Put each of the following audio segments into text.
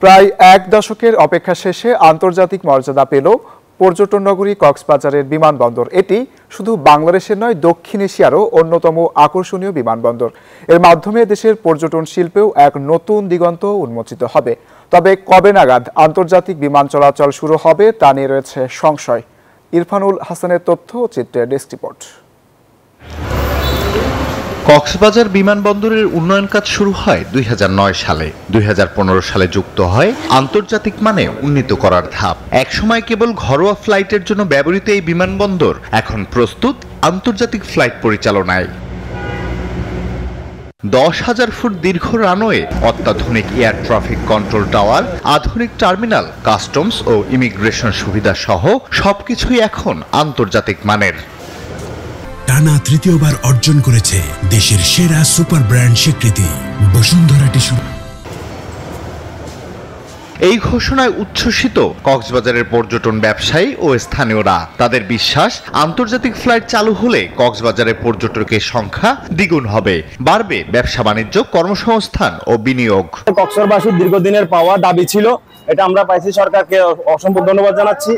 প্রায় এক দশকের অপেক্ষা শেষে আন্তর্জাতিক মর্যাদা পেল পর্যটন নগরী কক্সবাজারের বিমানবন্দর। এটি শুধু বাংলাদেশের নয়, দক্ষিণ এশিয়ারও অন্যতম আকর্ষণীয় বিমানবন্দর। এর মাধ্যমে দেশের পর্যটন শিল্পেও এক নতুন দিগন্ত উন্মোচিত হবে। তবে কবে নাগাদ আন্তর্জাতিক বিমান চলাচল শুরু হবে তা নিয়ে রয়েছে সংশয়। ইরফানুল হাসানের তথ্য চিত্রে ডেস্ক রিপোর্ট। কক্সবাজার বিমানবন্দরের উন্নয়ন কাজ শুরু হয় 2009 সালে। 2015 সালে যুক্ত হয় আন্তর্জাতিক মানে উন্নীত করার ধাপ। একসময় কেবল ঘরোয়া ফ্লাইটের জন্য ব্যবহৃত এই বিমানবন্দর এখন প্রস্তুত আন্তর্জাতিক ফ্লাইট পরিচালনায়। 10,000 ফুট দীর্ঘ রানওয়ে, অত্যাধুনিক এয়ার ট্রাফিক কন্ট্রোল টাওয়ার, আধুনিক টার্মিনাল, কাস্টমস ও ইমিগ্রেশন সুবিধা সহ সবকিছুই এখন আন্তর্জাতিক মানের। টানা তৃতীয়বার অর্জন করেছে দেশের সেরা সুপার ব্র্যান্ড স্বীকৃতি বসুন্ধরা টিস্যু। এই ঘোষণায় উচ্ছ্বসিত কক্সবাজারের পর্যটন ব্যবসায়ী ও স্থানীয়রা। তাদের বিশ্বাস, আন্তর্জাতিক ফ্লাইট চালু হলে কক্সবাজারের পর্যটকের সংখ্যা দ্বিগুণ হবে, বাড়বে ব্যবসা বাণিজ্য, কর্মসংস্থান ও বিনিয়োগ। কক্সবাজারবাসীর দীর্ঘদিনের পাওয়া দাবি ছিল, এটা আমরা পাইছি। সরকারকে অসংখ্য ধন্যবাদ জানাচ্ছি।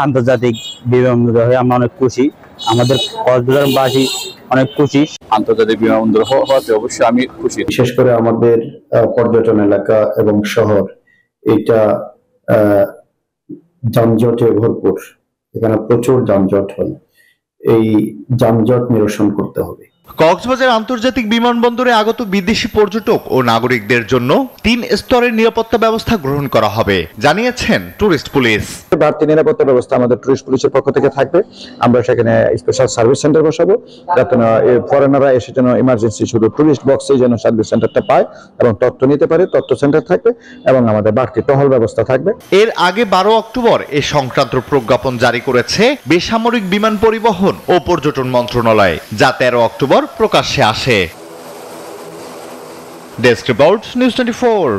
আন্তর্জাতিক বিমানবন্দর হয়ে আমরা অনেক খুশি, আমাদের কক্সবাজারবাসী অনেক খুশি। আন্তর্জাতিক বিমানবন্দর হওয়াতে অবশ্যই আমি খুশি। বিশেষ করে আমাদের পর্যটন এলাকা এবং শহর, এটা যানজটে ভরপুর। এখানে প্রচুর যানজট হয়, এই যানজট নিরসন করতে হবে। কক্সবাজার আন্তর্জাতিক বিমানবন্দরে আগত বিদেশি পর্যটক ও নাগরিকদের জন্য 3 স্তরের নিরাপত্তা ব্যবস্থা গ্রহণ করা হবে, জানিয়েছেন টুরিস্ট পুলিশ। বাড়তি নিরাপত্তা ব্যবস্থা আমাদের টুরিস্ট পুলিশের পক্ষ থেকে থাকবে। আমরা সেখানে স্পেশাল সার্ভিস সেন্টার বসাবো, যাতে ফরেনাররা এসে যেন ইমার্জেন্সি শুধু টুরিস্ট বক্সেই যেন সার্ভিস সেন্টারটা পায় এবং তথ্য নিতে পারে, তথ্য সেন্টার থাকবে এবং আমাদের বাড়তি টহল ব্যবস্থা থাকবে। এর আগে 12 অক্টোবর এ সংক্রান্ত প্রজ্ঞাপন জারি করেছে বেসামরিক বিমান পরিবহন ও পর্যটন মন্ত্রণালয়, যা 13 অক্টোবর প্রকাশ্যে আসে। Desk report, news 24।